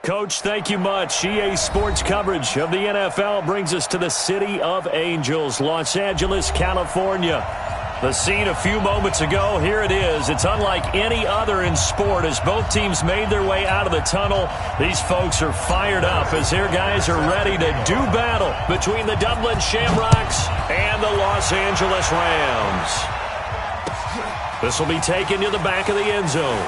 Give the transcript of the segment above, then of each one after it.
Coach, thank you much. EA Sports coverage of the NFL brings us to the City of Angels, Los Angeles, California. The scene a few moments ago, here it is. It's unlike any other in sport as both teams made their way out of the tunnel. These folks are fired up as their guys are ready to do battle between the Dublin Shamrocks and the Los Angeles Rams. This will be taken to the back of the end zone.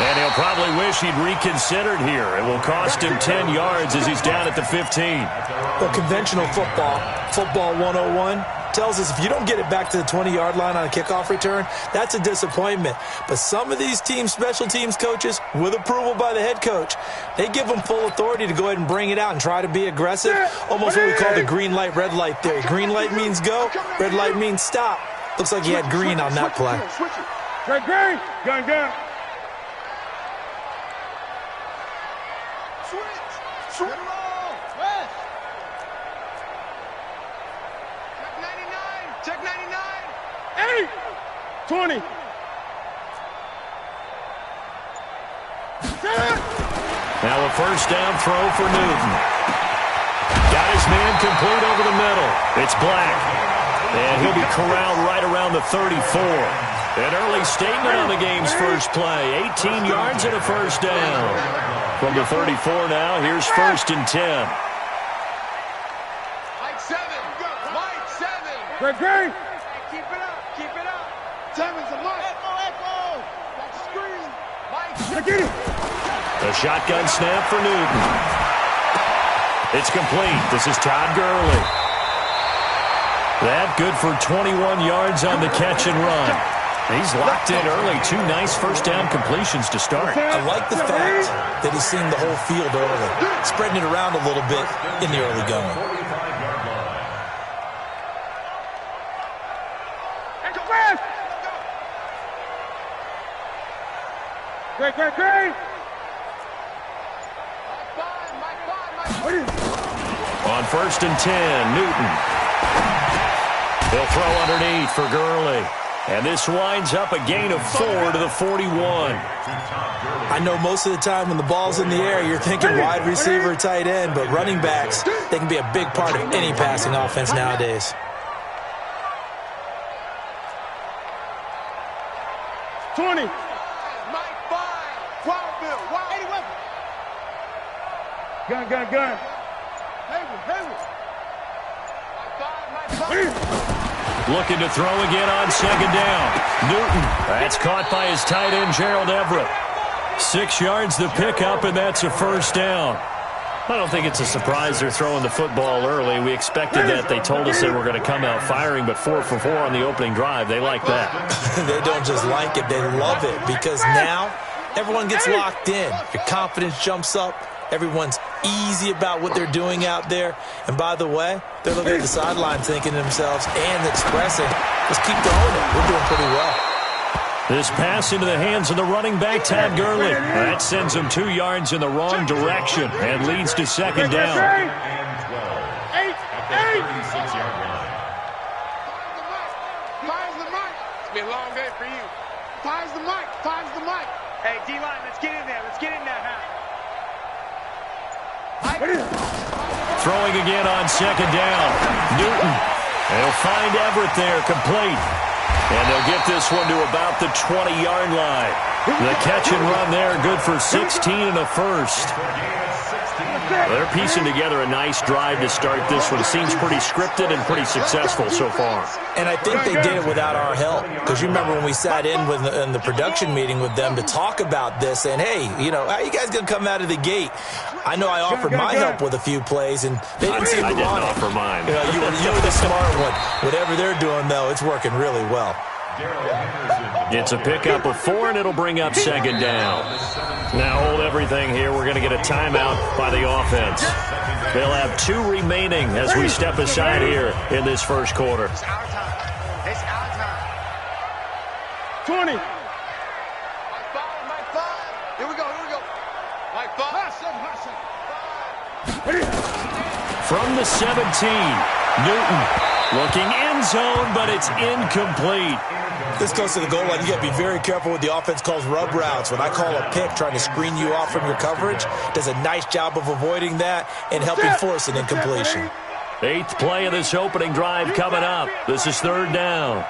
And he'll probably wish he'd reconsidered here. It will cost him 10 yards as he's down at the 15. Well, conventional football 101, tells us if you don't get it back to the 20-yard line on a kickoff return, that's a disappointment. But some of these special teams coaches, with approval by the head coach, they give them full authority to go ahead and bring it out and try to be aggressive. Almost what we call the green light, red light theory. Green light means go, red light means stop. Looks like he had green on that play. Straight green, gun. Switch. West. Check 99. 8. 20. Now a first down throw for Newton. Got his man complete over the middle. It's Black. And he'll be corralled right around the 34. An early statement on the game's first play. 18 yards and a first down. From the 34 now, here's first and 10. Mike 7. Great. Keep it up. 7's a Mike. Echo. That's a screen. Mike. Get it. A shotgun snap for Newton. It's complete. This is Todd Gurley. That good for 21 yards on the catch and run. He's locked in early. 2 nice first down completions to start. I like the fact that he's seeing the whole field early, spreading it around a little bit in the early going. Great. On first and 10, Newton. He'll throw underneath for Gurley. And this winds up a gain of 4 to the 41. I know most of the time when the ball's in the air, you're thinking wide receiver, tight end, but running backs, they can be a big part of any passing offense nowadays. Twenty. Gun. Looking to throw again on second down. Newton. That's caught by his tight end, Gerald Everett. 6 yards the pickup, and that's a first down. I don't think it's a surprise they're throwing the football early. We expected that. They told us they were going to come out firing, but 4 for 4 on the opening drive. They like that. They don't just like it, they love it, because now everyone gets locked in. Your confidence jumps up. Everyone's easy about what they're doing out there. And by the way, they're looking at the sideline thinking to themselves and expressing, let's keep throwing it. We're doing pretty well. This pass into the hands of the running back, Todd Gurley. That sends him 2 yards in the wrong direction and leads to second down. 8. It's been a long day for you. Time's the mic. Hey, D-line, let's get in there. Huh? Throwing again on second down. Newton. They'll find Everett there, complete. And they'll get this one to about the 20-yard line. The catch and run there, good for 16 and a first. They're piecing together a nice drive to start this one. It seems pretty scripted and pretty successful so far. And I think they did it without our help. Because you remember when we sat in the production meeting with them to talk about this, and hey, how are you guys going to come out of the gate? I know I offered my help with a few plays, and they didn't seem to want it. I didn't offer mine. You were the smart one. Whatever they're doing, though, it's working really well. It's a pickup of 4, and it'll bring up second down. Now hold everything here. We're going to get a timeout by the offense. They'll have 2 remaining as we step aside here in this first quarter. It's our time. 20. Mike 5. Here we go. Mike 5. From the 17, Newton looking end zone, but it's incomplete. This goes to the goal line. You got to be very careful with the offense calls rub routes. When I call a pick trying to screen you off from your coverage, does a nice job of avoiding that and helping force an incompletion. 8th play of this opening drive coming up. This is 3rd down.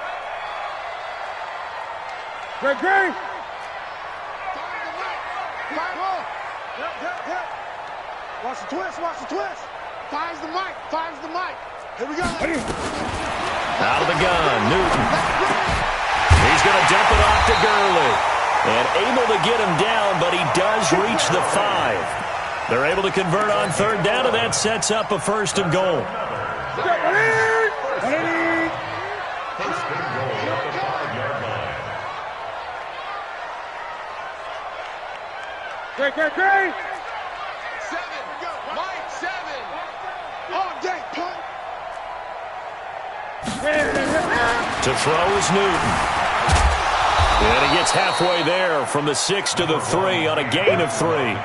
Great. Watch the twist. Finds the mic. Here we go. Out of the gun, Newton. He's going to dump it off to Gurley. And able to get him down, but he does reach the 5. They're able to convert on 3rd down, and that sets up a 1st and goal. Great. 7. Mike, 7. All day, punt. To throw is Newton. And he gets halfway there from the 6 to the 3 on a gain of 3.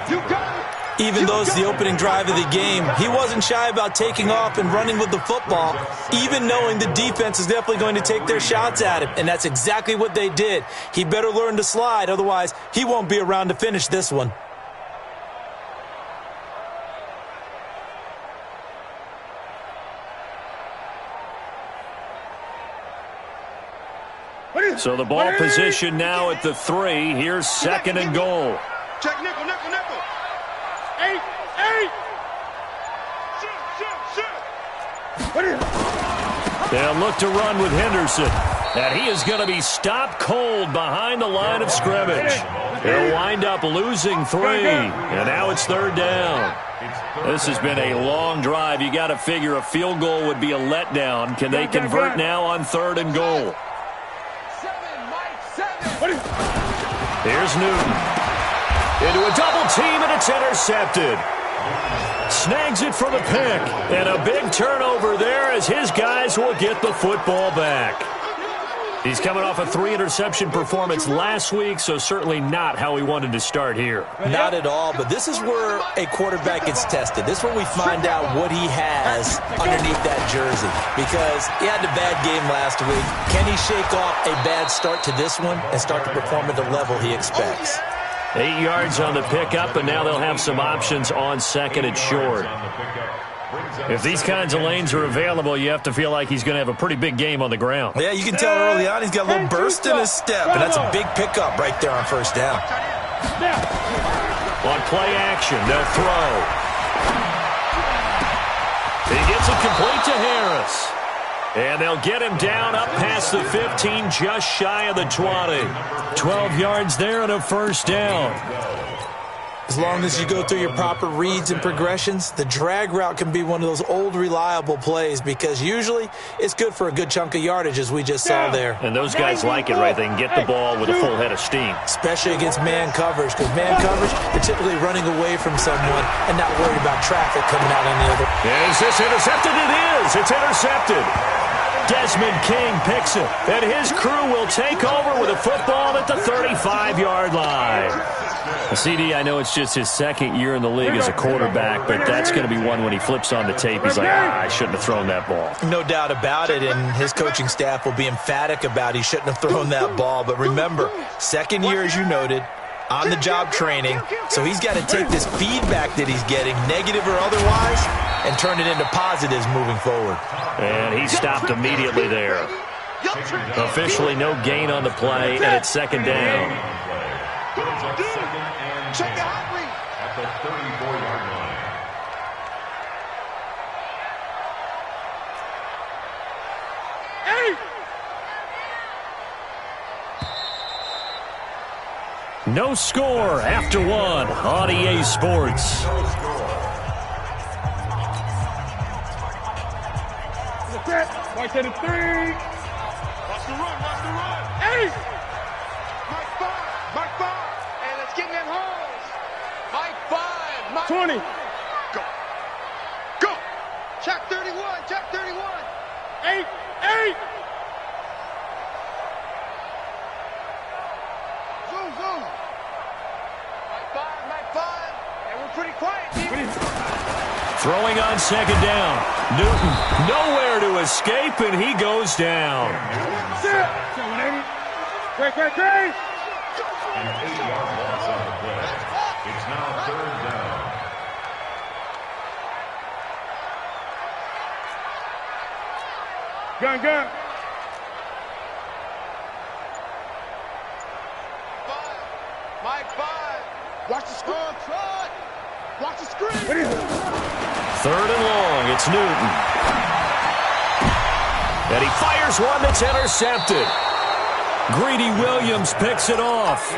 Even though it's the opening drive of the game, he wasn't shy about taking off and running with the football, even knowing the defense is definitely going to take their shots at him. And that's exactly what they did. He better learn to slide, otherwise he won't be around to finish this one. So the ball position now at the 3. Here's 2nd and goal. Check nickel. 8. Shoot. They'll look to run with Henderson. And he is going to be stopped cold behind the line of scrimmage. They'll wind up losing 3. And now it's 3rd down. This has been a long drive. You got to figure a field goal would be a letdown. Can they convert now on 3rd and goal? Here's Newton. Into a double team, and it's intercepted. Snags it for the pick. And a big turnover there as his guys will get the football back. He's coming off a 3-interception performance last week, so certainly not how he wanted to start here. Not at all, but this is where a quarterback gets tested. This is where we find out what he has underneath that jersey, because he had a bad game last week. Can he shake off a bad start to this one and start to perform at the level he expects? 8 yards on the pickup, and now they'll have some options on 2nd and short. If these kinds of lanes are available, you have to feel like he's going to have a pretty big game on the ground. Yeah, you can tell early on he's got a little burst in his step, and that's a big pickup right there on 1st down. On play action, they'll throw. He gets it complete to Harris. And they'll get him down up past the 15, just shy of the 20. 12 yards there and a 1st down. As long as you go through your proper reads and progressions, the drag route can be one of those old reliable plays because usually it's good for a good chunk of yardage, as we just saw there. And those guys like it, right? They can get the ball with a full head of steam. Especially against man coverage, because man coverage, they're typically running away from someone and not worried about traffic coming out on the other. Is this intercepted? It is. It's intercepted. Desmond King picks it, and his crew will take over with a football at the 35-yard line. CD, I know it's just his 2nd year in the league as a quarterback, but that's going to be one when he flips on the tape. He's like, I shouldn't have thrown that ball. No doubt about it, and his coaching staff will be emphatic about he shouldn't have thrown that ball. But remember, 2nd year, as you noted, on-the-job training, so he's got to take this feedback that he's getting, negative or otherwise, and turn it into positives moving forward. And he stopped immediately there. Officially no gain on the play, and it's 2nd down. Check the hot read. At the 34-yard line. No score after 1 on EA Sports. White to the 3. Watch the run. 8. Mike 5. And let's get in that holes. Mike 5. Mike 20. Go. Check 31. 8. Zoom. Mike 5. And we're pretty quiet, team. Throwing on 2nd down. Newton nowhere to escape, and he goes down. An 8-yard loss on the play. It's now 3rd down. Gun. Mike 5. Watch the screen. Watch the screen. 3rd and long. It's Newton. And he fires one that's intercepted. Greedy Williams picks it off.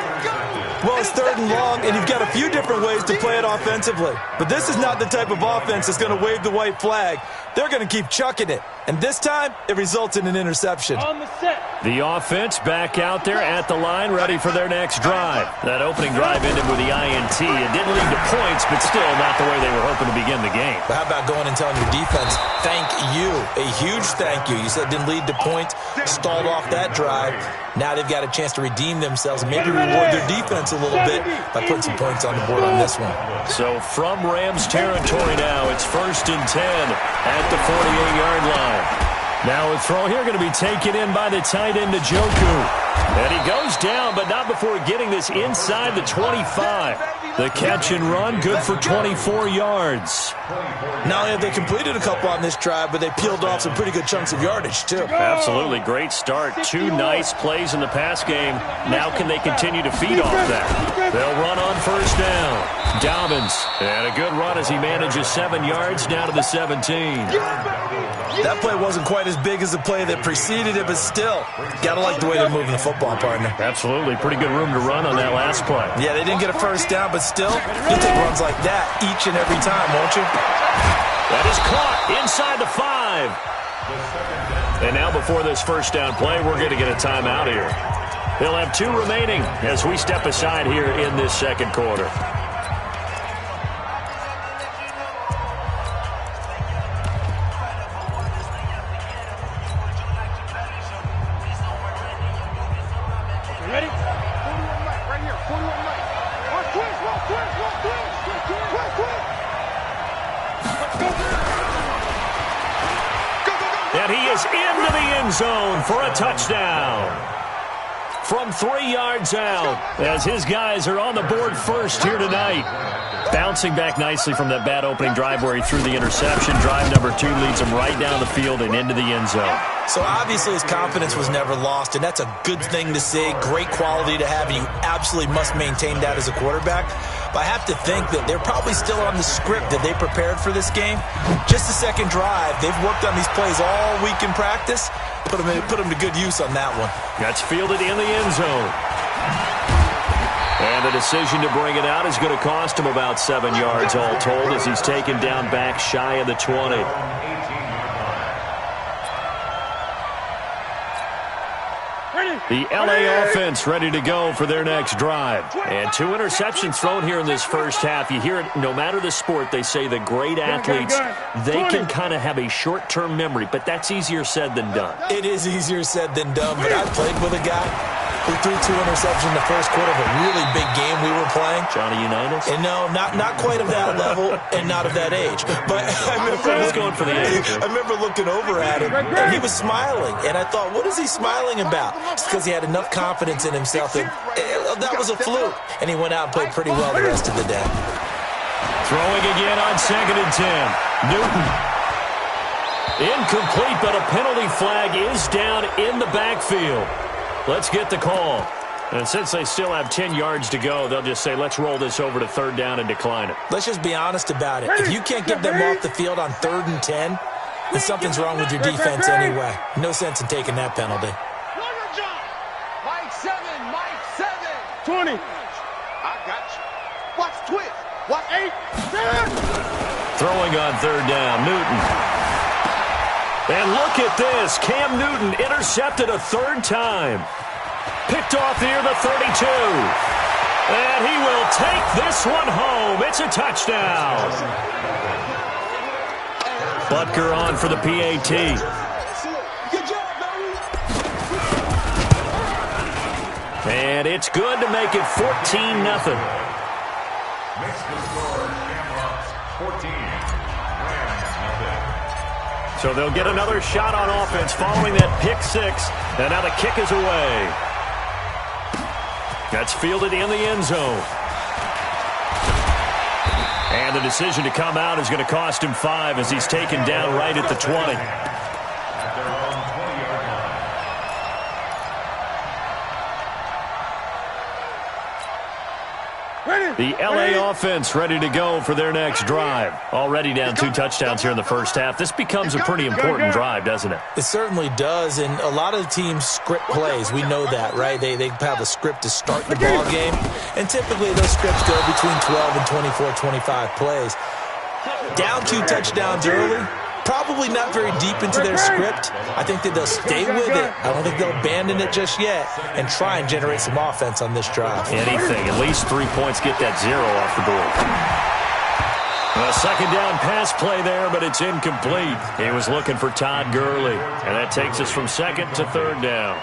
Well, it's 3rd and long, and you've got a few different ways to play it offensively. But this is not the type of offense that's going to wave the white flag. They're going to keep chucking it. And this time, it results in an interception. The offense back out there at the line, ready for their next drive. That opening drive ended with the INT. It didn't lead to points, but still not the way they were hoping to begin the game. But how about going and telling your defense, thank you, a huge thank you. You said it didn't lead to points, stalled off that drive. Now they've got a chance to redeem themselves and maybe reward their defense a little bit by putting some points on the board on this one. So from Rams territory now, it's 1st and 10 at the 48-yard line. Now a throw here going to be taken in by the tight end, Njoku. And he goes down, but not before getting this inside the 25. The catch and run, good for 24 yards. Not only have they completed a couple on this drive, but they peeled off some pretty good chunks of yardage, too. Absolutely, great start. 2 nice plays in the pass game. Now can they continue to feed off that? They'll run on 1st down. Dobbins, and a good run as he manages 7 yards down to the 17. That play wasn't quite as big as the play that preceded it, but still, gotta like the way they're moving the football, partner. Absolutely, pretty good room to run on that last play. Yeah, they didn't get a 1st down, but still, you'll take runs like that each and every time, won't you? That is caught inside the 5. And now before this 1st down play, we're going to get a timeout here. They'll have 2 remaining as we step aside here in this 2nd quarter. Ready? 41 right here. 41 right. Twist. And he is into the end zone for a touchdown. From 3 yards out, as his guys are on the board first here tonight. Bouncing back nicely from that bad opening drive where he threw the interception. Drive number 2 leads him right down the field and into the end zone. So obviously his confidence was never lost, and that's a good thing to see, great quality to have, and you absolutely must maintain that as a quarterback. But I have to think that they're probably still on the script that they prepared for this game. Just the 2nd drive, they've worked on these plays all week in practice. Put them to good use on that one. That's fielded in the end zone. And the decision to bring it out is going to cost him about 7 yards all told as he's taken down back shy of the 20. The LA offense ready to go for their next drive. And 2 interceptions thrown here in this 1st half. You hear it, no matter the sport, they say the great athletes, they can kind of have a short-term memory, but that's easier said than done. It is easier said than done, but I played with a guy who threw 2 interceptions in the 1st quarter of a really big game we were playing. Johnny Unitas? And no, not quite of that level and not of that age. But I remember He's going for the age. I remember looking over at him, and he was smiling. And I thought, what is he smiling about? It's because he had enough confidence in himself that was a fluke. And he went out and played pretty well the rest of the day. Throwing again on 2nd and 10. Newton. Incomplete, but a penalty flag is down in the backfield. Let's get the call. And since they still have 10 yards to go, they'll just say, let's roll this over to 3rd down and decline it. Let's just be honest about it. If you can't get them off the field on 3rd and 10, then something's wrong with your defense anyway. No sense in taking that penalty. Mike 7. 20. I got you. Watch twist. Watch 8. Throwing on 3rd down, Newton. And look at this. Cam Newton intercepted a 3rd time. Picked off near the 32. And he will take this one home. It's a touchdown. Butker on for the PAT. And it's good to make it 14-0. Makes the score Shamrocks 14. Rams 0. So they'll get another shot on offense following that pick 6. And now the kick is away. That's fielded in the end zone. And the decision to come out is going to cost him 5 as he's taken down right at the 20. The LA offense ready to go for their next drive. Already down 2 touchdowns here in the first half. This becomes a pretty important drive, doesn't it? It certainly does, and a lot of the teams script plays. We know that, right? They have a script to start the ball game, and typically those scripts go between 12 and 24, 25 plays. Down 2 touchdowns early, probably not very deep into their script. I think that they'll stay with it. I don't think they'll abandon it just yet and try and generate some offense on this drive. Anything. At least 3 points, get that 0 off the board. A second down pass play there, but it's incomplete. He was looking for Todd Gurley, and that takes us from second to third down.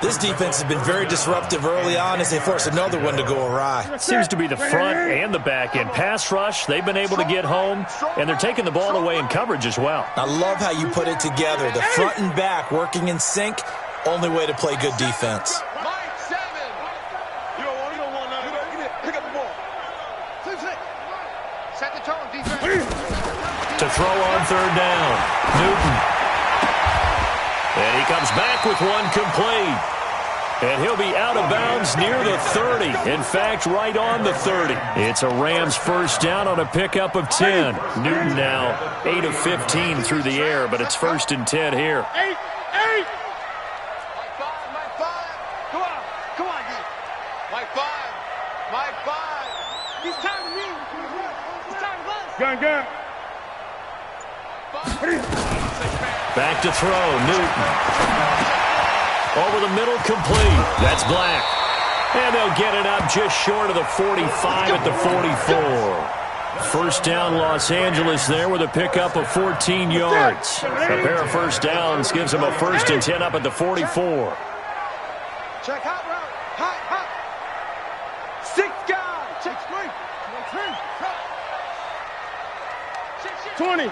This defense has been very disruptive early on as they force another one to go awry. Seems to be the front and the back end. Pass rush, they've been able to get home, and they're taking the ball away in coverage as well. I love how you put it together. The front and back working in sync, only way to play good defense. To throw on third down, Newton. And he comes back with one complete. And he'll be out of bounds near the 30. In fact, right on the 30. It's a Rams first down on a pickup of 10. Newton now 8 of 15 through the air, but it's 1st and 10 here. 8. Mike 5. Come on, dude. Mike 5. He's time to me. He's time to us. Gun. Back to throw, Newton. Over the middle, complete. That's Black. And they'll get it up just short of the 45 at the 44. First down, Los Angeles there with a pickup of 14 yards. A pair of first downs gives them a 1st and 10 up at the 44. Check hot route. Hot. 6 guys. Check straight. 20.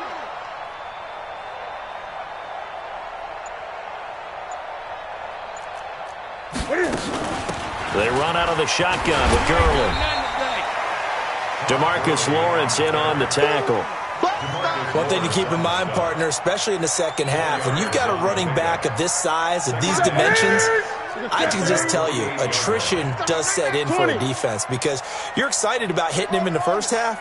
They run out of the shotgun with Gurley. DeMarcus Lawrence in on the tackle. One thing to keep in mind, partner, especially in the second half, when you've got a running back of this size, of these dimensions, I can just tell you, attrition does set in for a defense because you're excited about hitting him in the first half.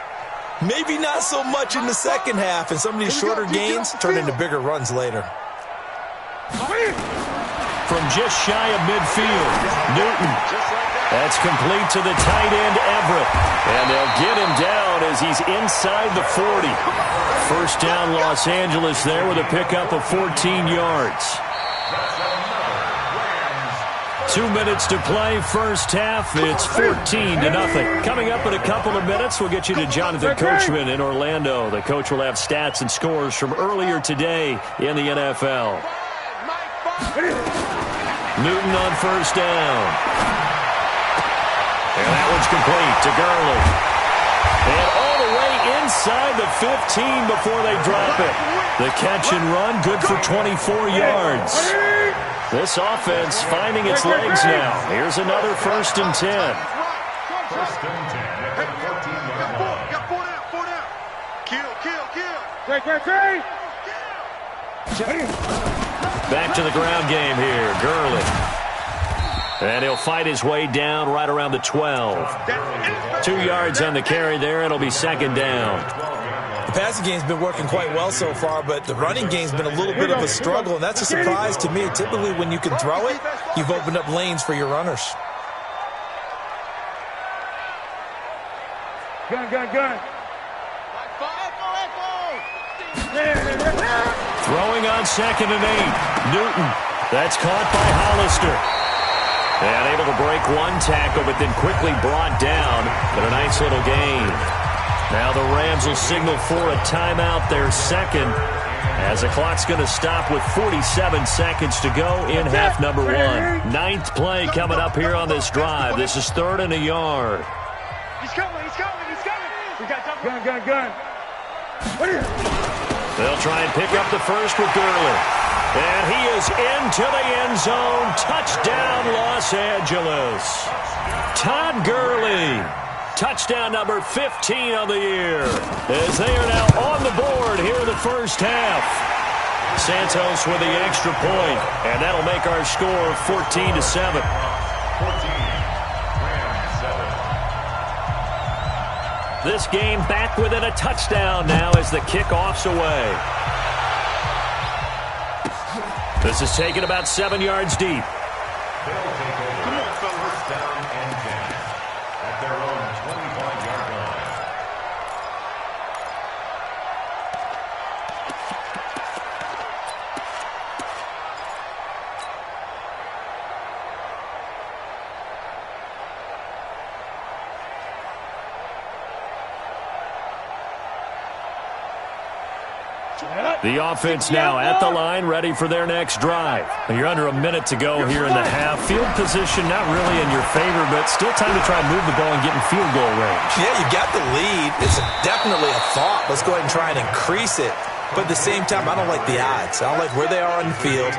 Maybe not so much in the second half, and some of these shorter gains turn into bigger runs later. From just shy of midfield, Newton. That's complete to the tight end, Everett. And they'll get him down as he's inside the 40. First down, Los Angeles there with a pickup of 14 yards. 2 minutes to play, first half. It's 14-0. Coming up in a couple of minutes, we'll get you to Jonathan Coachman in Orlando. The coach will have stats and scores from earlier today in the NFL. Newton on first down. And that one's complete to Gurley. And all the way inside the 15 before they drop it. The catch and run, good for 24 yards. This offense finding its legs now. Here's another 1st and 10. 1st and 10 at the 14-yard line. Got 4 down. Kill. Back to the ground game here, Gurley. And he'll fight his way down right around the 12. 2 yards on the carry there. It'll be 2nd down. The passing game's been working quite well so far, but the running game's been a little bit of a struggle, and that's a surprise to me. Typically, when you can throw it, you've opened up lanes for your runners. Gun. Throwing on 2nd and 8. Newton. That's caught by Hollister. And able to break one tackle, but then quickly brought down. But a nice little gain. Now the Rams will signal for a timeout, their second, as the clock's going to stop with 47 seconds to go in half number 1. 9th play coming up here on this drive. This is 3rd and a yard. He's coming. We got gun. They'll try and pick up the first with Gurley. And he is into the end zone. Touchdown, Los Angeles. Todd Gurley. Touchdown number 15 of the year. As they are now on the board here in the first half. Santos with the extra point. And that'll make our score 14-7. This game back within a touchdown now as the kickoff's away. This is taken about 7 yards deep. They'll take over first down and 10 at their own 25-yard line. The offense now at the line, ready for their next drive. You're under a minute to go here in the half. Field position not really in your favor, but still time to try and move the ball and get in field goal range. Yeah, you got the lead. It's definitely a thought. Let's go ahead and try and increase it. But at the same time, I don't like the odds. I don't like where they are on the field.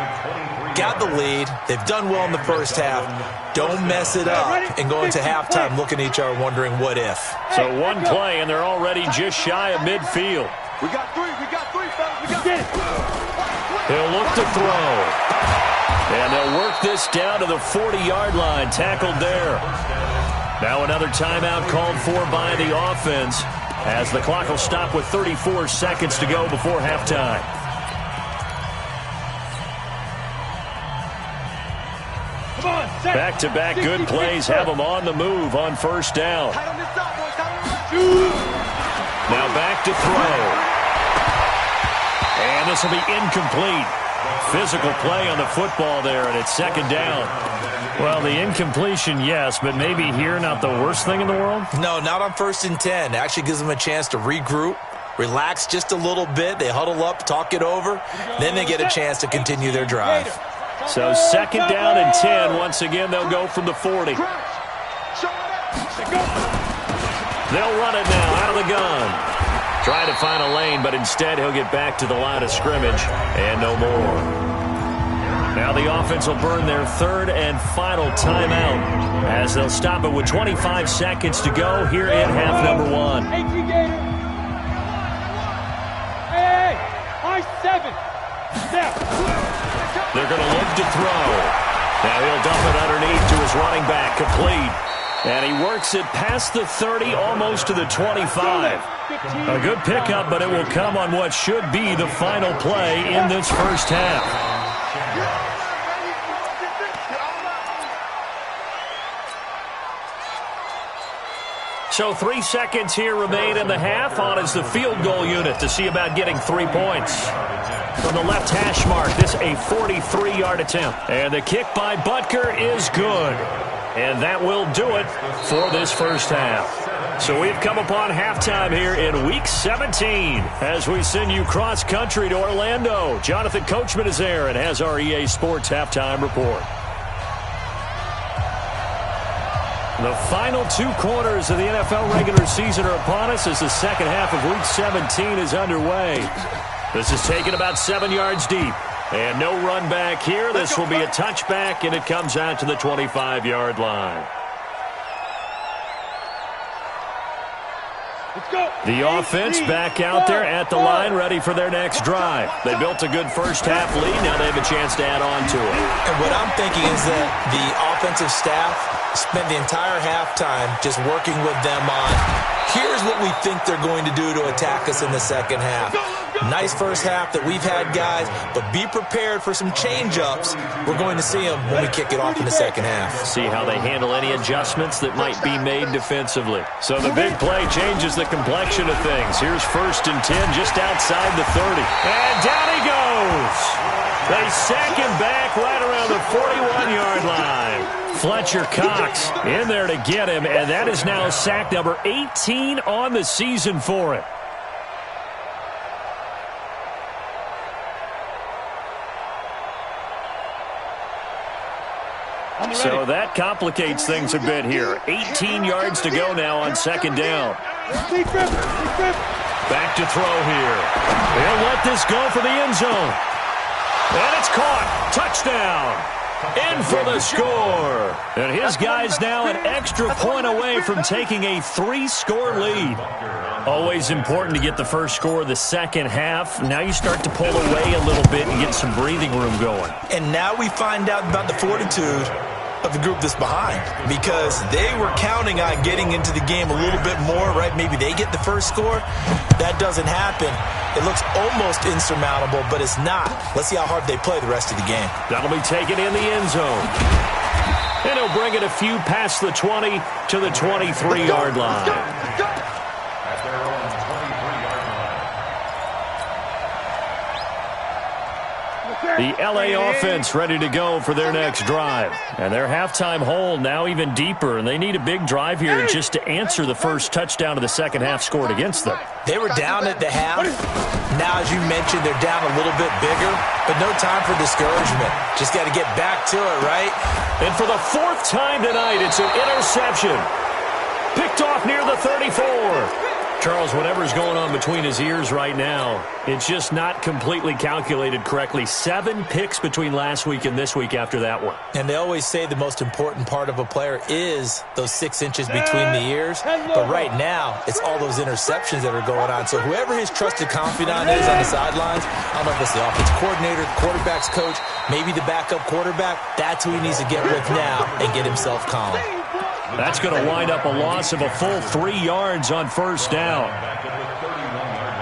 Got the lead. They've done well in the first half. Don't mess it up and go into halftime looking at each other wondering what if. So one play, and they're already just shy of midfield. We got three, fellas. We got it. He'll look to throw. And they'll work this down to the 40-yard line, tackled there. Now another timeout called for by the offense as the clock will stop with 34 seconds to go before halftime. Back-to-back good plays have them on the move on first down. Now back to throw. And this will be incomplete. Physical play on the football there, and it's second down. Well, the incompletion, yes, but maybe here not the worst thing in the world? No, not on 1st and 10. It actually gives them a chance to regroup, relax just a little bit. They huddle up, talk it over. Then they get a chance to continue their drive. So second down and 10. Once again, they'll go from the 40. They'll run it now out of the gun. Trying to find a lane, but instead he'll get back to the line of scrimmage and no more. Now the offense will burn their third and final timeout as they'll stop it with 25 seconds to go here in half number one. Hey, I-7. They're going to look to throw. Now he'll dump it underneath to his running back, complete. And he works it past the 30, almost to the 25. A good pickup, but it will come on what should be the final play in this first half. So 3 seconds here remain in the half. On is the field goal unit to see about getting 3 points. From the left hash mark, this a 43-yard attempt. And the kick by Butker is good. And that will do it for this first half. So we've come upon halftime here in Week 17 as we send you cross-country to Orlando. Jonathan Coachman is there and has our EA Sports halftime report. The final 2 quarters of the NFL regular season are upon us as the second half of Week 17 is underway. This is taken about 7 yards deep. And no run back here. This will be a touchback, and it comes out to the 25-yard line. The offense back out there at the line, ready for their next drive. They built a good first half lead. Now they have a chance to add on to it. And what I'm thinking is that the offensive staff spent the entire halftime just working with them on, here's what we think they're going to do to attack us in the second half. Nice first half that we've had, guys, but be prepared for some change-ups. We're going to see them when we kick it off in the second half. See how they handle any adjustments that might be made defensively. So the big play changes the complexion of things. Here's 1st and 10 just outside the 30. And down he goes. They sack him back right around the 41-yard line. Fletcher Cox in there to get him, and that is now sack number 18 on the season for him. So that complicates things a bit here. 18 yards to go now on second down. Back to throw here. They'll let this go for the end zone. And it's caught. Touchdown. In for the score. And his guys now an extra point away from taking a 3-score lead. Always important to get the first score of the second half. Now you start to pull away a little bit and get some breathing room going. And now we find out about the fortitude of the group that's behind, because they were counting on getting into the game a little bit more, right? Maybe they get the first score. That doesn't happen. It looks almost insurmountable, but it's not. Let's see how hard they play the rest of the game. That'll be taken in the end zone. And he'll bring it a few past the 20 to the 23-yard line. At their own 23-yard line. The LA offense ready to go for their next drive. And their halftime hole now even deeper, and they need a big drive here just to answer the first touchdown of the second half scored against them. They were down at the half. Now, as you mentioned, they're down a little bit bigger, but no time for discouragement. Just got to get back to it, right? And for the 4th time tonight, it's an interception. Picked off near the 34. Charles, whatever's going on between his ears right now, it's just not completely calculated correctly. 7 picks between last week and this week after that one. And they always say the most important part of a player is those 6 inches between the ears. But right now, it's all those interceptions that are going on. So whoever his trusted confidant is on the sidelines, I don't know if it's the offensive coordinator, the quarterback's coach, maybe the backup quarterback, that's who he needs to get with now and get himself calm. That's going to wind up a loss of a full 3 yards on first down. Back at the 31-yard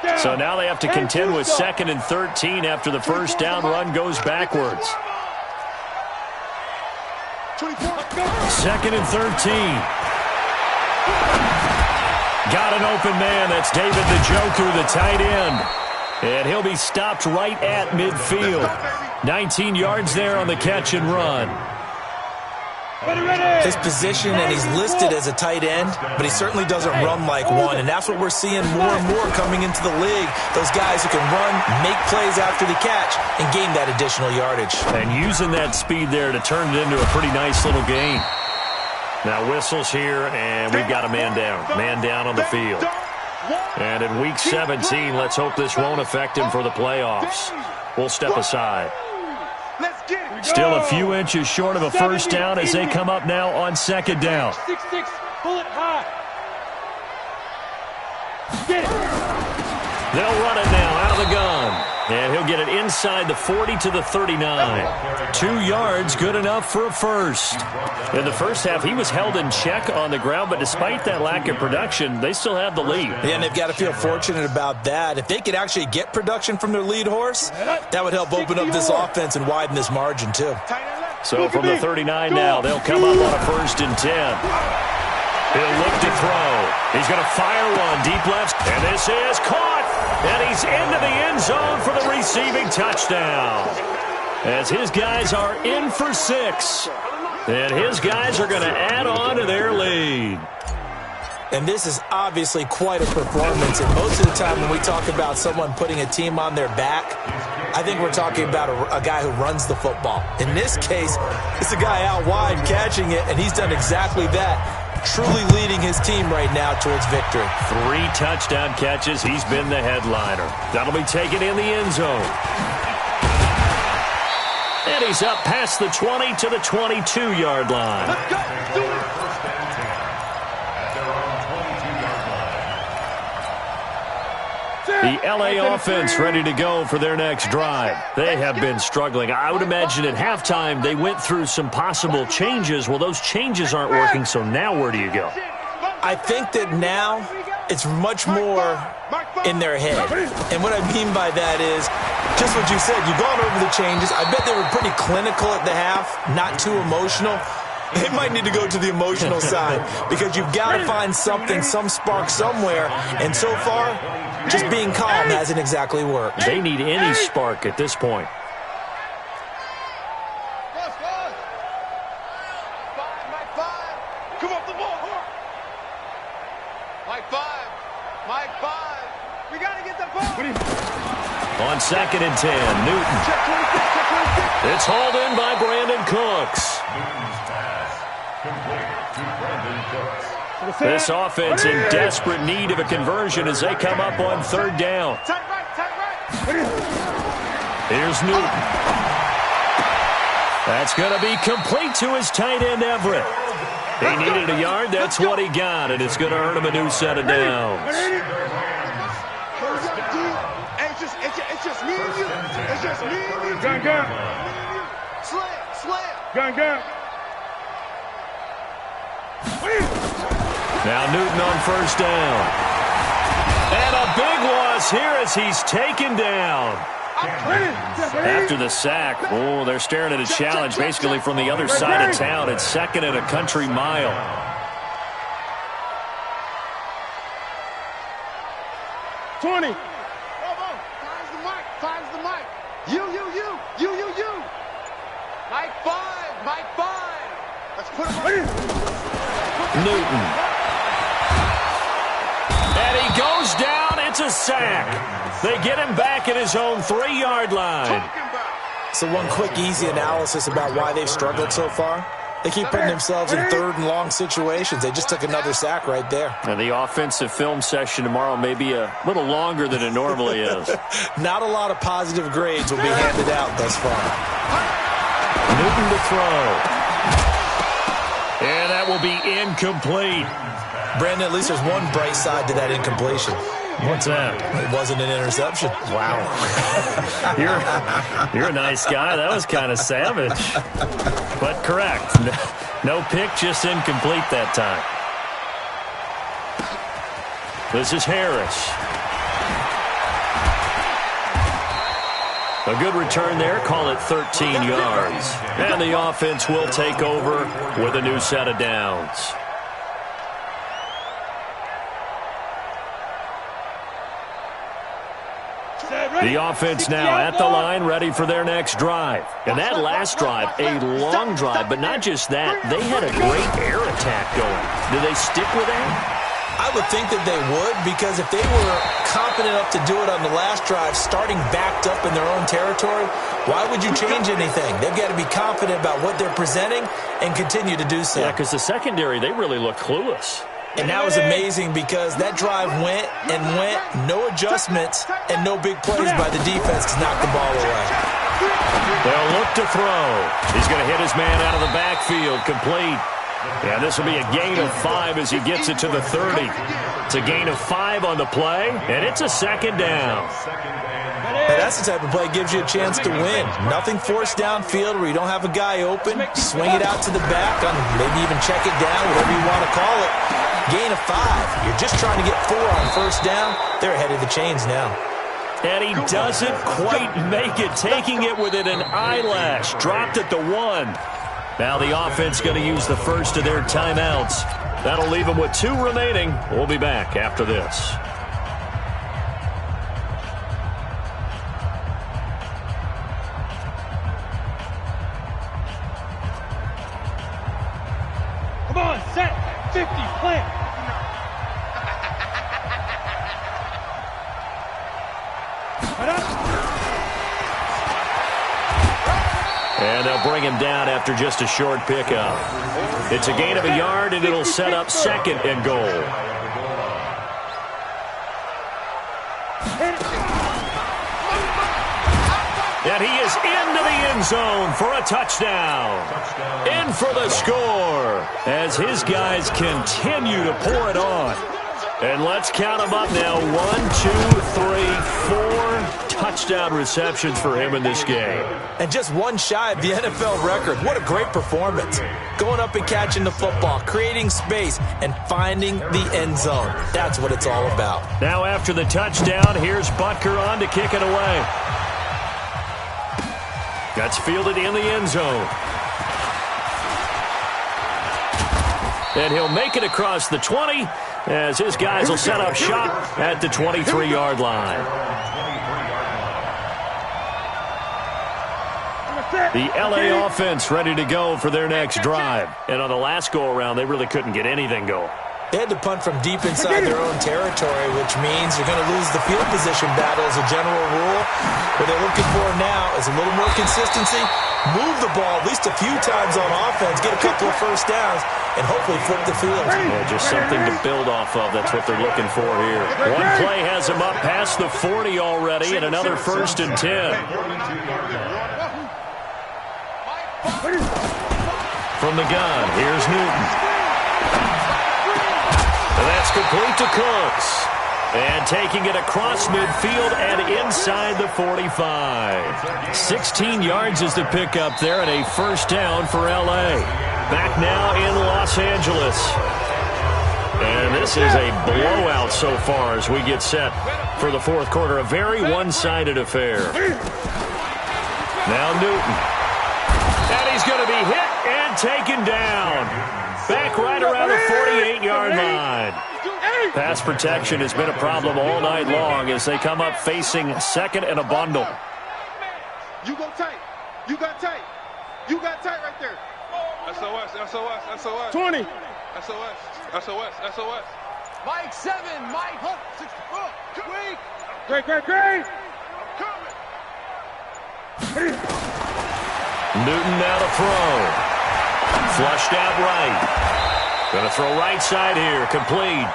line. So now they have to contend with 2nd and 13 after the first down run goes backwards. 2nd and 13. Got an open man. That's David Njoku, the tight end. And he'll be stopped right at midfield. 19 yards there on the catch and run. His position, and he's listed as a tight end, but he certainly doesn't run like one. And that's what we're seeing more and more coming into the league. Those guys who can run, make plays after the catch, and gain that additional yardage. And using that speed there to turn it into a pretty nice little gain. Now whistles here, and we've got a man down. Man down on the field. And in Week 17, let's hope this won't affect him for the playoffs. We'll step aside. Still a few inches short of a first down as they come up now on 2nd down. 6-6, pull it high. Get it. They'll run it now out of the gun. And he'll get it inside the 40 to the 39. 2 yards, good enough for a first. In the first half, he was held in check on the ground, but despite that lack of production, they still have the lead. Yeah, and they've got to feel fortunate about that. If they could actually get production from their lead horse, that would help open up this offense and widen this margin, too. So from the 39 now, they'll come up on a 1st and 10. He'll look to throw. He's going to fire one deep left, and this is caught. And he's into the end zone for the receiving touchdown. As his guys are in for 6. And his guys are going to add on to their lead. And this is obviously quite a performance. And most of the time when we talk about someone putting a team on their back, I think we're talking about a guy who runs the football. In this case, it's a guy out wide catching it, and he's done exactly that. Truly leading his team right now towards victory. 3 touchdown catches. He's been the headliner. That'll be taken in the end zone. And he's up past the 20 to the 22-yard line. Let's go. Do it. First and 10 at their own 22-yard line. The LA offense ready to go for their next drive. They have been struggling. I would imagine at halftime they went through some possible changes. Well, those changes aren't working, so now where do you go? I think that now it's much more in their head. And what I mean by that is just what you said. You've gone over the changes. I bet they were pretty clinical at the half, not too emotional. They might need to go to the emotional side because you've got to find something, some spark somewhere. And so far, just being calm hasn't exactly worked. They need any spark at this point. Mike 5. Come off the ball. Mike 5. Mike 5. We got to get the ball. On 2nd and 10, Newton. It's hauled in by Brandon Cooks. Newton's pass complete to Brandon Cooks. This offense in desperate need of a conversion as they come up on third down. Here's Newton. That's going to be complete to his tight end, Everett. He needed a yard. That's what he got, and it's going to earn him a new set of downs. It's just me and you. It's just me and you. Gun. Slam. Gun. Now Newton on first down. And a big loss here as he's taken down. After the sack, oh, they're staring at a challenge basically from the other side of town. It's second and a country mile. Time's the mic. You. Mike 5. Let's put him on. Newton. And he goes down. It's a sack. They get him back at his own 3-yard line. So one quick, easy analysis about why they've struggled so far. They keep putting themselves in third and long situations. They just took another sack right there. And the offensive film session tomorrow may be a little longer than it normally is. Not a lot of positive grades will be handed out thus far. Newton to throw. And that will be incomplete. Brandon, at least there's one bright side to that incompletion. What's that? It wasn't an interception. Wow. You're a nice guy. That was kind of savage. But correct. No pick, just incomplete that time. This is Harris. A good return there. Call it 13 yards. And the offense will take over with a new set of downs. The offense now at the line, ready for their next drive. And that last drive, a long drive, but not just that. They had a great air attack going. Do they stick with that? I would think that they would, because if they were competent enough to do it on the last drive, starting backed up in their own territory, why would you change anything? They've got to be confident about what they're presenting and continue to do so. Yeah, because the secondary, they really look clueless. And that was amazing because that drive went, no adjustments, and no big plays by the defense to knock the ball away. They'll look to throw. He's going to hit his man out of the backfield, complete. Yeah, this will be a gain of 5 as he gets it to the 30. It's a gain of 5 on the play, and it's a second down. And that's the type of play that gives you a chance to win. Nothing forced downfield where you don't have a guy open. Swing it out to the back, maybe even check it down, whatever you want to call it. Gain of 5. You're just trying to get 4 on first down. They're ahead of the chains now. And he doesn't quite make it, taking it within an eyelash. Dropped at the 1. Now the offense going to use the first of their timeouts. That'll leave them with 2 remaining. We'll be back after this. Come on, set, 50, plant. And they'll bring him down after just a short pickup. It's a gain of a yard, and it'll set up second and goal. And he is into the end zone for a touchdown. In for the score as his guys continue to pour it on. And let's count them up now. 1, 2, 3, 4 touchdown receptions for him in this game. And just one shy of the NFL record. What a great performance. Going up and catching the football, creating space, and finding the end zone. That's what it's all about. Now after the touchdown, here's Butker on to kick it away. That's fielded in the end zone. And he'll make it across the 20 as his guys will set up shop at the 23-yard line. The LA offense ready to go for their next drive. And on the last go-around, they really couldn't get anything going. They had to punt from deep inside their own territory, which means you're going to lose the field position battle as a general rule. What they're looking for now is a little more consistency, move the ball at least a few times on offense, get a couple of first downs, and hopefully flip the field. Yeah, just something to build off of. That's what they're looking for here. One play has him up past the 40 already, and another 1st and 10. From the gun, here's Newton. And that's complete to Cooks. And taking it across midfield and inside the 45. 16 yards is the pickup there and a 1st down for L.A. Back now in Los Angeles. And this is a blowout so far as we get set for the 4th quarter. A very one-sided affair. Now Newton. And he's going to be hit and taken down. Back right around the 48-yard line. Pass protection has been a problem all night long as they come up facing 2nd and a bundle. You go tight. You got tight. You got tight right there. SOS, SOS, SOS. 20. SOS, SOS, SOS. Mike 7, Mike. Quick. Great, great, great. Coming. Newton now to throw. Flushed out right. Going to throw right side here. Complete.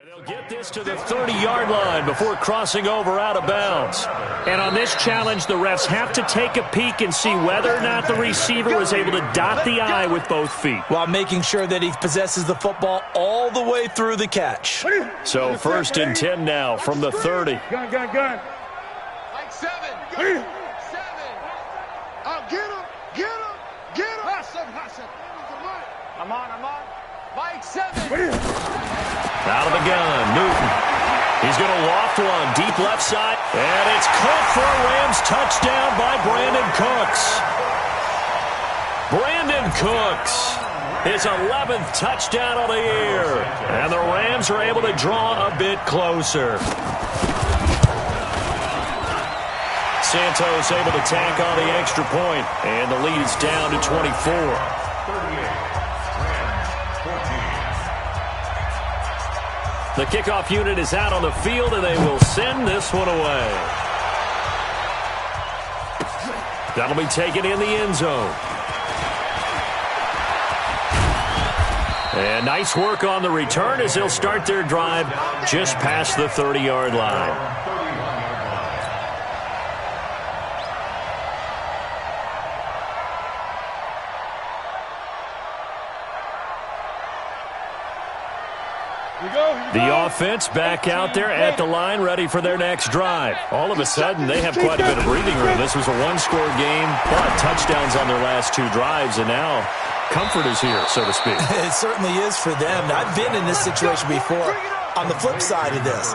They'll get this to the 30-yard line before crossing over out of bounds. And on this challenge, the refs have to take a peek and see whether or not the receiver was able to dot the I with both feet, while making sure that he possesses the football all the way through the catch. So 1st and 10 now from the 30. Gun, gun, gun. Mike 7. 7. Get him. Get him. Get him. I'm on. Mike 7. Out of the gun, Newton. He's going to loft one, deep left side. And it's caught for a Rams touchdown by Brandon Cooks. Brandon Cooks, his 11th touchdown of the year. And the Rams are able to draw a bit closer. Santos able to tack on the extra point, and the lead is down to 24. The kickoff unit is out on the field, and they will send this one away. That'll be taken in the end zone. And nice work on the return as they'll start their drive just past the 30-yard line. The offense back out there at the line, ready for their next drive. All of a sudden, they have quite a bit of breathing room. This was a one-score game, but touchdowns on their last 2 drives, and now comfort is here, so to speak. It certainly is for them. I've been in this situation before on the flip side of this.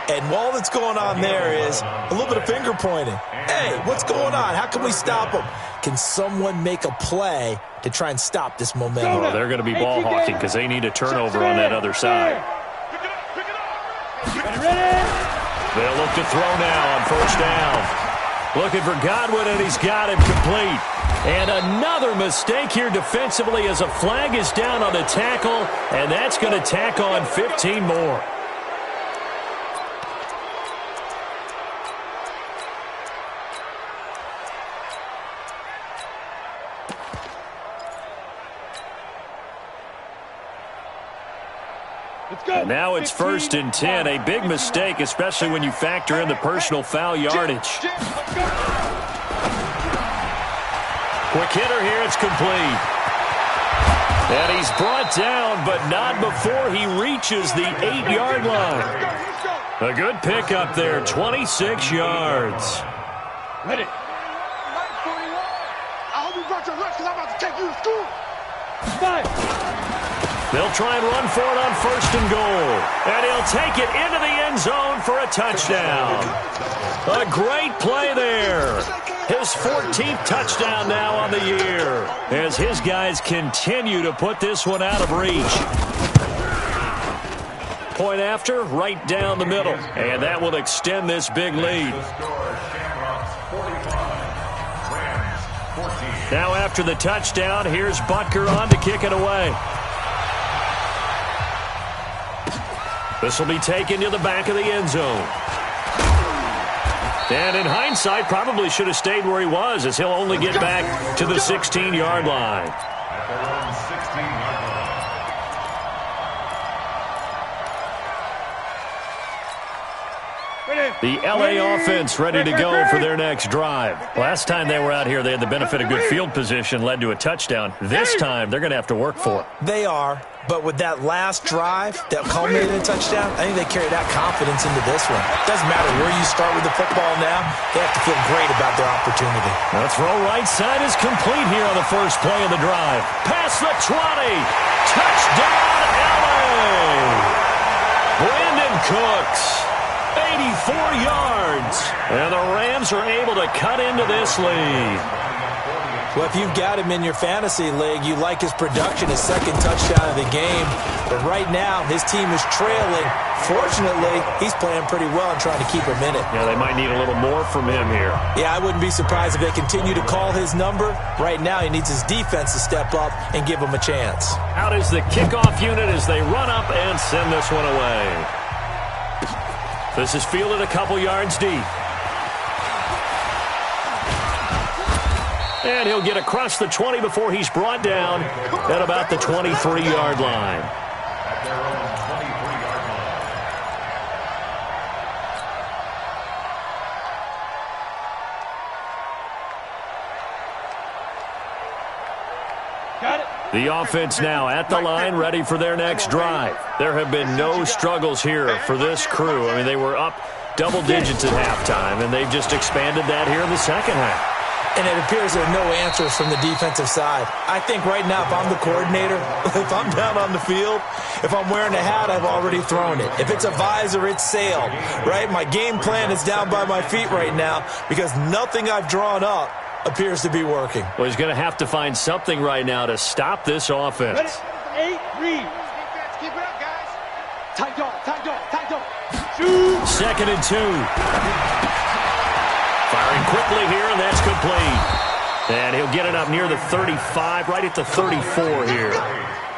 And all that's going on there is a little bit of finger pointing. Hey, what's going on? How can we stop them? Can someone make a play to try and stop this momentum? Well, they're going to be ball hawking because they need a turnover on that other side. They'll look to throw now on 1st down. Looking for Godwin, and he's got him complete. And another mistake here defensively as a flag is down on the tackle, and that's going to tack on 15 more. And now it's 1st and 10. A big mistake, especially when you factor in the personal foul yardage. Quick hitter here. It's complete. And he's brought down, but not before he reaches the 8-yard line. A good pickup there, 26 yards. Ready. I hope you brought your lunch because I'm about to take you to school. 5. They'll try and run for it on 1st and goal. And he'll take it into the end zone for a touchdown. A great play there. His 14th touchdown now on the year as his guys continue to put this one out of reach. Point after, right down the middle. And that will extend this big lead. Now after the touchdown, here's Butker on to kick it away. This will be taken to the back of the end zone. And in hindsight, probably should have stayed where he was, as he'll only get back to the 16-yard line. At their own 16-yard line. The LA offense ready to go for their next drive. Last time they were out here, they had the benefit of good field position, led to a touchdown. This time, they're going to have to work for it. They are, but with that last drive that culminated in a touchdown, I think they carry that confidence into this one. Doesn't matter where you start with the football now, they have to feel great about their opportunity. The throw right side is complete here on the first play of the drive. Past the 20. Touchdown, LA! Brandon Cooks. 84 yards. And the Rams are able to cut into this lead. Well, if you've got him in your fantasy league, you like his production, his second touchdown of the game. But right now, his team is trailing. Fortunately, he's playing pretty well and trying to keep him in it. Yeah, they might need a little more from him here. Yeah, I wouldn't be surprised if they continue to call his number. Right now, he needs his defense to step up and give him a chance. Out is the kickoff unit as they run up and send this one away. This is fielded a couple yards deep. And he'll get across the 20 before he's brought down at about the 23-yard line. At their own 23-yard line. Got it. The offense now at the line, ready for their next drive. There have been no struggles here for this crew. I mean, they were up double digits at halftime, and they've just expanded that here in the second half. And it appears there are no answers from the defensive side. I think right now, if I'm the coordinator, if I'm down on the field, if I'm wearing a hat, I've already thrown it. If it's a visor, it's sailed, right? My game plan is down by my feet right now because nothing I've drawn up appears to be working. Well, he's going to have to find something right now to stop this offense. Ready? 8, read. Defense, keep it up, guys. Tight dog, tight dog, tight dog. Shoot. 2nd and 2. Firing quickly here, and that's complete. And he'll get it up near the 35, right at the 34 here.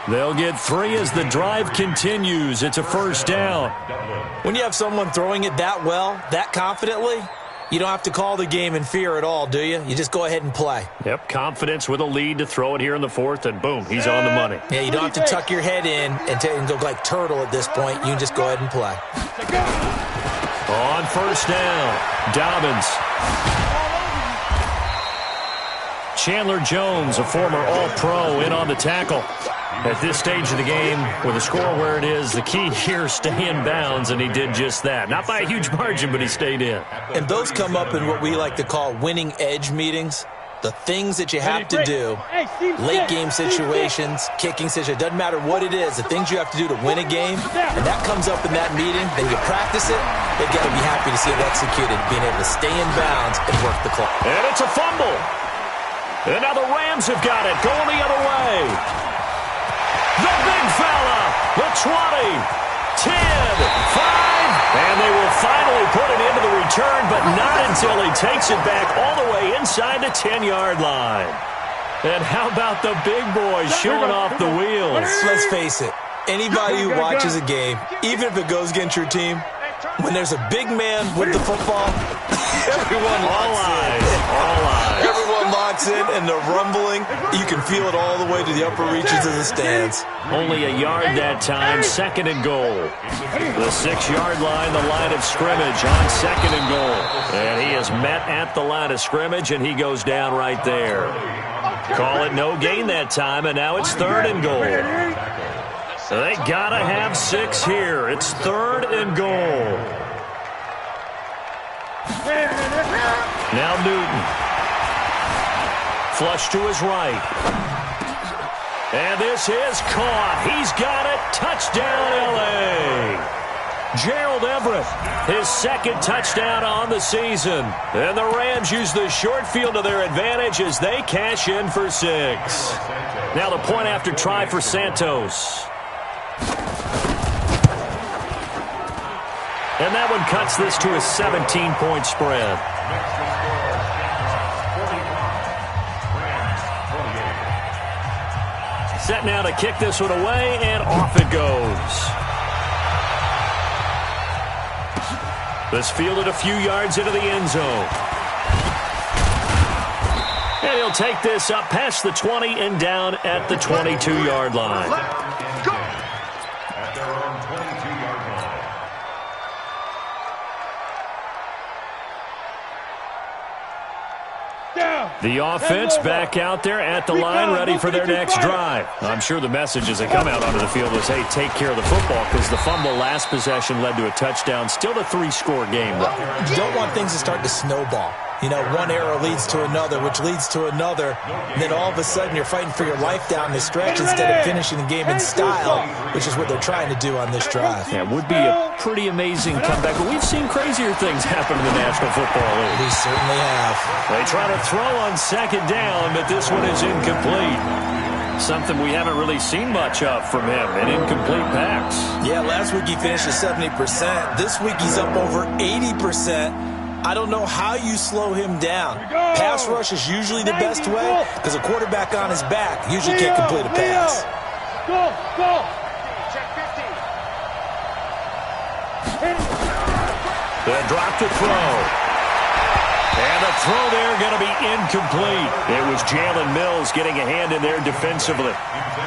They'll get 3 as the drive continues. It's a first down. When you have someone throwing it that well, that confidently, you don't have to call the game in fear at all, do you? You just go ahead and play. Yep, confidence with a lead to throw it here in the 4th, and boom, he's on the money. Yeah, you don't have to tuck your head in and go like turtle at this point. You can just go ahead and play. On first down, Dobbins. Chandler Jones, a former All-Pro, in on the tackle. At this stage of the game, with the score where it is, the key here, stay in bounds, and he did just that. Not by a huge margin, but he stayed in. And those come up in what we like to call winning edge meetings. The things that you have to do, late game situations, kicking situations, doesn't matter what it is, the things you have to do to win a game, and that comes up in that meeting, then you practice it, they've got to be happy to see it executed, being able to stay in bounds and work the clock. And it's a fumble. And now the Rams have got it, going the other way. The big fella, the 20, 10, 5, and they will finally put it into the return, but not until he takes it back all the way inside the 10-yard line. And how about the big boys showing off the wheels? Let's face it, anybody who watches a game, even if it goes against your team, when there's a big man with the football, everyone locks in. All eyes. Everyone locks in, and the rumbling, you can feel it all the way to the upper reaches of the stands. Only a yard that time, 2nd and goal. The 6-yard line, the line of scrimmage on 2nd and goal. And he is met at the line of scrimmage, and he goes down right there. Call it no gain that time, and now it's 3rd and goal. They got to have 6 here. It's 3rd and goal. Now Newton. Flush to his right. And this is caught. He's got it. Touchdown, L.A. Gerald Everett, his 2nd touchdown on the season. And the Rams use the short field to their advantage as they cash in for 6. Now the point after try for Santos. And that one cuts this to a 17-point spread. set now to kick this one away, and off it goes. This fielded a few yards into the end zone. And he'll take this up past the 20 and down at the 22-yard line. At their own 22-yard line. The offense back out there at the line, ready for their next drive. I'm sure the messages that come out onto the field was, hey, take care of the football, because the fumble last possession led to a touchdown. Still a 3-score game, though. You don't want things to start to snowball. You know, one error leads to another, which leads to another. And then all of a sudden you're fighting for your life down the stretch instead of finishing the game in style, which is what they're trying to do on this drive. Yeah, it would be a pretty amazing comeback, but we've seen crazier things happen in the National Football League. We certainly have. They try to throw on second down, but this one is incomplete. Something we haven't really seen much of from him, an incomplete pass. Yeah, last week he finished at 70%. This week he's up over 80%. I don't know how you slow him down. Pass rush is usually the best way because a quarterback on his back usually can't complete a pass. Go. Check 50. The drop to throw. And the throw there going to be incomplete. It was Jalen Mills getting a hand in there defensively.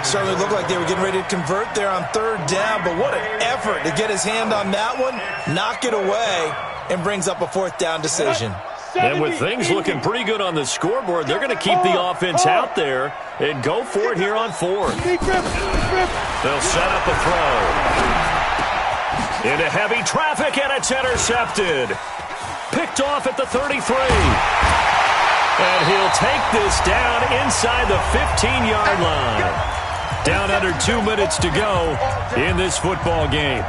Certainly looked like they were getting ready to convert there on third down, but what an effort to get his hand on that one, knock it away, and brings up a fourth down decision. And with things looking pretty good on the scoreboard, they're going to keep the offense out there and go for it here on fourth. They'll set up a throw. Into heavy traffic, and it's intercepted. Picked off at the 33. And he'll take this down inside the 15-yard line. Down under 2 minutes to go in this football game.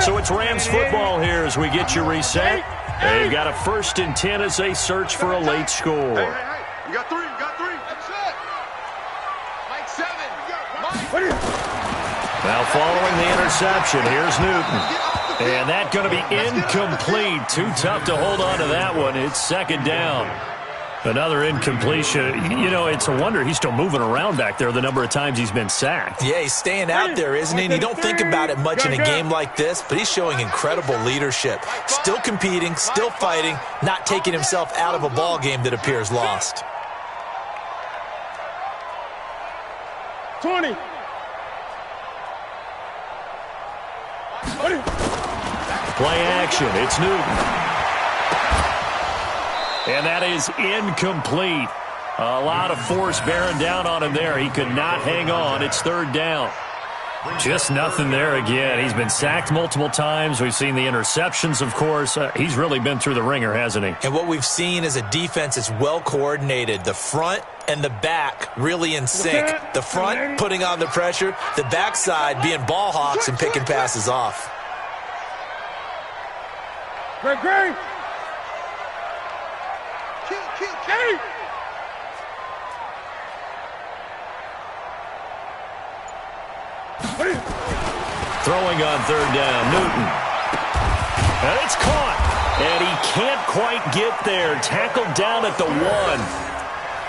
So it's Rams football here as we get you reset. They've got a 1st and 10 as they search for a late score. You got three. That's it. Mike 7. Now following the interception, here's Newton. And that's going to be incomplete. Too tough to hold on to that one. It's second down. Another incompletion. You know, it's a wonder he's still moving around back there the number of times he's been sacked. Yeah, he's staying out there, isn't he? And you don't think about it much in a game like this, but he's showing incredible leadership. Still competing, still fighting, not taking himself out of a ball game that appears lost. 20. Play action. It's Newton. And that is incomplete. A lot of force bearing down on him there. He could not hang on. It's third down. Just nothing there again. He's been sacked multiple times. We've seen the interceptions, of course. He's really been through the ringer, hasn't he? And what we've seen is a defense that's well coordinated. The front and the back really in sync. The front putting on the pressure. The backside being ball hawks and picking passes off. Great. Kill. Throwing on third down, Newton. And it's caught. And he can't quite get there. Tackled down at the 1.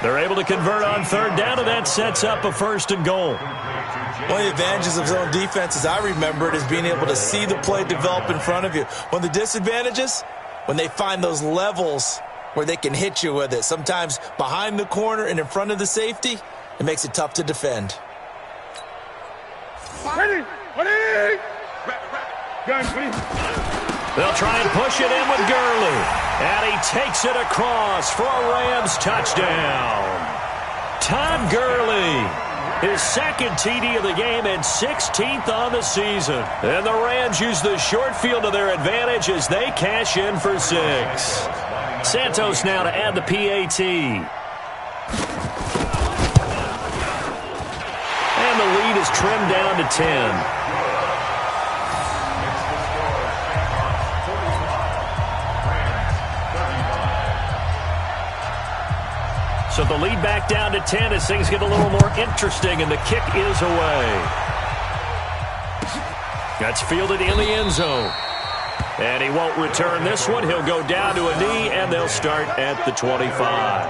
They're able to convert on third down, and that sets up a 1st and goal. One of the advantages of zone defense, as I remember it, is being able to see the play develop in front of you. One of the disadvantages, when they find those levels where they can hit you with it, sometimes behind the corner and in front of the safety, it makes it tough to defend. Ready. Gun, please. They'll try and push it in with Gurley. And he takes it across for a Rams touchdown. Todd Gurley, his 2nd TD of the game and 16th on the season. And the Rams use the short field to their advantage as they cash in for 6. Santos now to add the PAT. And the lead is trimmed down to 10. So the lead back down to 10 as things get a little more interesting, and the kick is away. That's fielded in the end zone. And he won't return this one. He'll go down to a knee, and they'll start at the 25.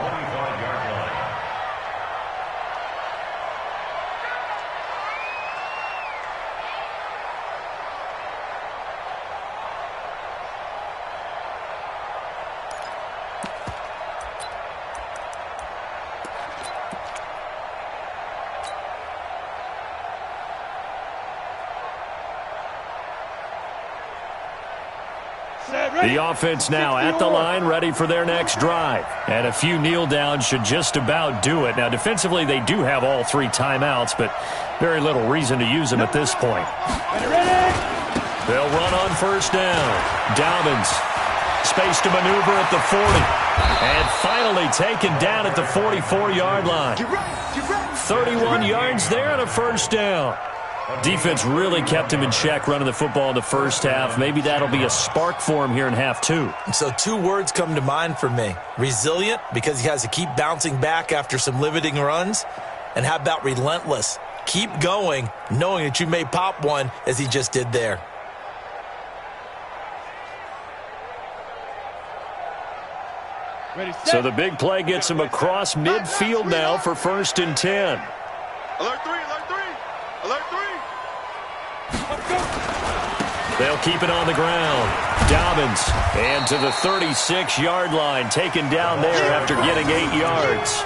The offense now at the line, ready for their next drive. And a few kneel downs should just about do it. Now, defensively, they do have all 3 timeouts, but very little reason to use them at this point. They'll run on first down. Dobbins, space to maneuver at the 40. And finally taken down at the 44-yard line. 31 yards there and a first down. Defense really kept him in check running the football in the first half. Maybe that'll be a spark for him here in half 2. So 2 words come to mind for me. Resilient, because he has to keep bouncing back after some limiting runs. And how about relentless? Keep going, knowing that you may pop one as he just did there. So the big play gets him across midfield now for 1st and 10. Alert 3, alert 3, alert 3. They'll keep it on the ground. Dobbins, and to the 36-yard line, taken down there after getting 8 yards.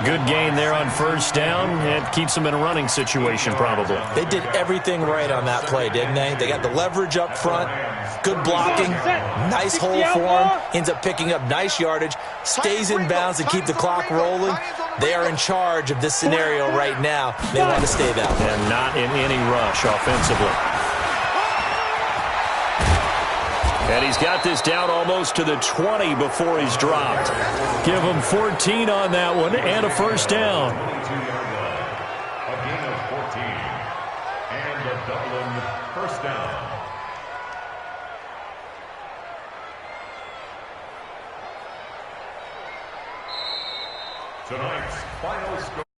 Good gain there on first down. It keeps them in a running situation probably. They did everything right on that play, didn't they? They got the leverage up front, good blocking, nice hole for him, ends up picking up nice yardage, stays in bounds to keep the clock rolling. They are in charge of this scenario right now. They want to stay that way. And not in any rush offensively. And he's got this down almost to the 20 before he's dropped. Give him 14 on that one and a first down. A gain of 14. And a Dublin first down. Tonight's final score.